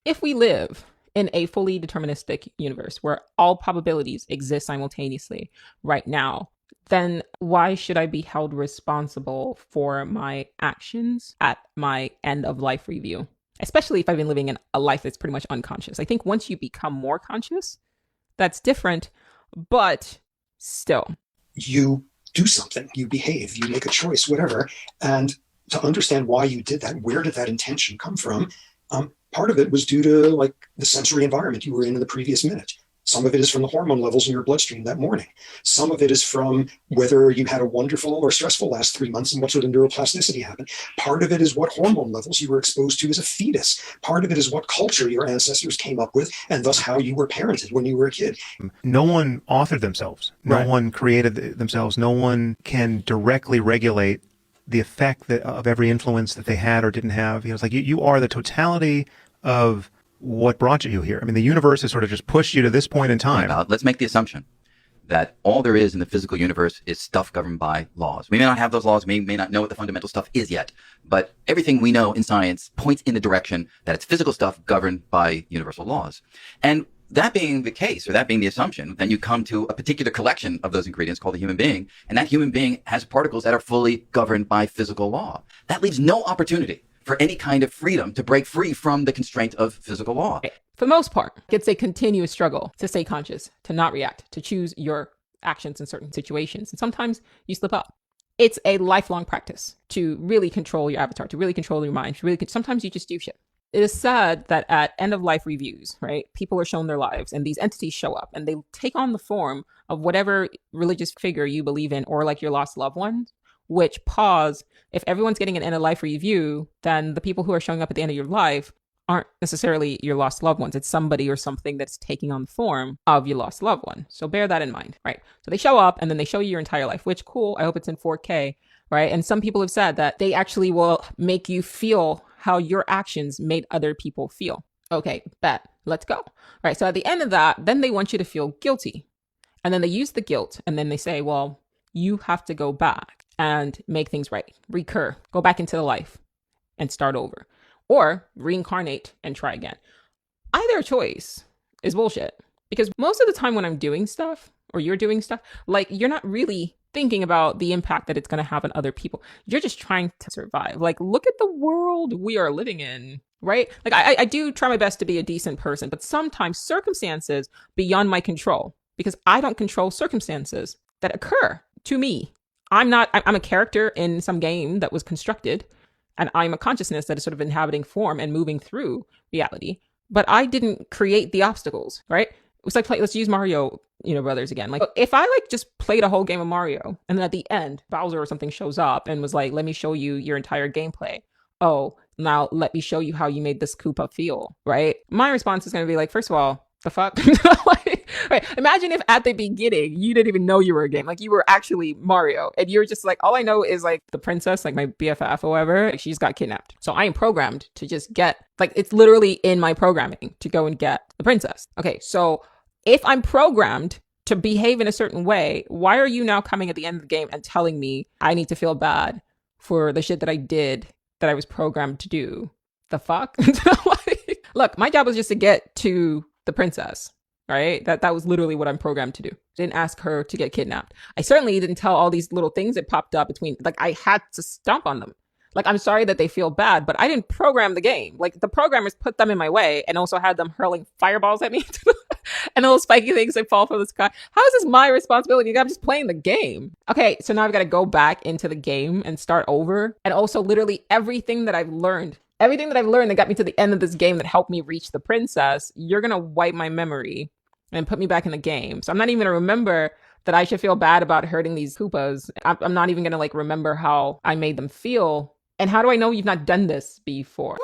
If we live in a fully deterministic universe where all probabilities exist simultaneously right now, then why should I be held responsible for my actions at my end of life review? Especially if I've been living in a life that's pretty much unconscious. I think once you become more conscious, that's different, but still. You do something, you behave, you make a choice, whatever. And to understand why you did that, where did that intention come from? Part of it was due to like the sensory environment you were in the previous minute. Some of it is from the hormone levels in your bloodstream that morning. Some of it is from whether you had a wonderful or stressful last 3 months and what sort of neuroplasticity happened. Part of it is what hormone levels you were exposed to as a fetus. Part of it is what culture your ancestors came up with and thus how you were parented when you were a kid. No one authored themselves. No one created themselves. No one can directly regulate the effect of every influence that they had or didn't have. It's like you are the totality of what brought you here. I mean, the universe has sort of just pushed you to this point in time. Let's make the assumption that all there is in the physical universe is stuff governed by laws. We may not have those laws. We may not know what the fundamental stuff is yet, but everything we know in science points in the direction that it's physical stuff governed by universal laws. And that being the case, or that being the assumption, then you come to a particular collection of those ingredients called a human being, and that human being has particles that are fully governed by physical law. That leaves no opportunity for any kind of freedom to break free from the constraint of physical law. For the most part, it's a continuous struggle to stay conscious, to not react, to choose your actions in certain situations. And sometimes you slip up. It's a lifelong practice to really control your avatar, to really control your mind. Sometimes you just do shit. It is said that at end of life reviews, right, people are shown their lives and these entities show up and they take on the form of whatever religious figure you believe in or like your lost loved ones. Which if everyone's getting an end of life review, then the people who are showing up at the end of your life aren't necessarily your lost loved ones. It's somebody or something that's taking on the form of your lost loved one. So bear that in mind, right? So they show up and then they show you your entire life, which cool. I hope it's in 4K, right? And some people have said that they actually will make you feel how your actions made other people feel. Okay, bet. Let's go. Right. So at the end of that, then they want you to feel guilty. And then they use the guilt and then they say, well, you have to go back and make things right, recur, go back into the life and start over, or reincarnate and try again. Either choice is bullshit because most of the time when I'm doing stuff or you're doing stuff, like you're not really thinking about the impact that it's going to have on other people. You're just trying to survive. Like, look at the world we are living in, right? Like I do try my best to be a decent person, but sometimes circumstances beyond my control, because I don't control circumstances that occur to me. I'm a character in some game that was constructed, and I'm a consciousness that is sort of inhabiting form and moving through reality. But I didn't create the obstacles, right? It was like, let's use Mario, Brothers again. Like, if I just played a whole game of Mario, and then at the end, Bowser or something shows up and was like, let me show you your entire gameplay. Oh, now let me show you how you made this Koopa feel, right? My response is going to be like, first of all, the fuck? Right. Imagine if at the beginning you didn't even know you were a game, like you were actually Mario, and you're just like, all I know is like the princess, like my BFF or whatever, like, she's got kidnapped. So I am programmed to just get, like, it's literally in my programming to go and get the princess. Okay, so if I'm programmed to behave in a certain way, why are you now coming at the end of the game and telling me I need to feel bad for the shit that I did that I was programmed to do? The fuck? Like, look, my job was just to get to the princess. Right? That was literally what I'm programmed to do. Didn't ask her to get kidnapped. I certainly didn't tell all these little things that popped up between, like, I had to stomp on them. Like, I'm sorry that they feel bad, but I didn't program the game. Like, the programmers put them in my way and also had them hurling fireballs at me and those spiky things that fall from the sky. How is this my responsibility? I'm just playing the game. Okay, so now I've got to go back into the game and start over. And also literally everything that I've learned that got me to the end of this game that helped me reach the princess, you're going to wipe my memory and put me back in the game. So I'm not even going to remember that I should feel bad about hurting these Koopas. I'm not even going to remember how I made them feel. And how do I know you've not done this before?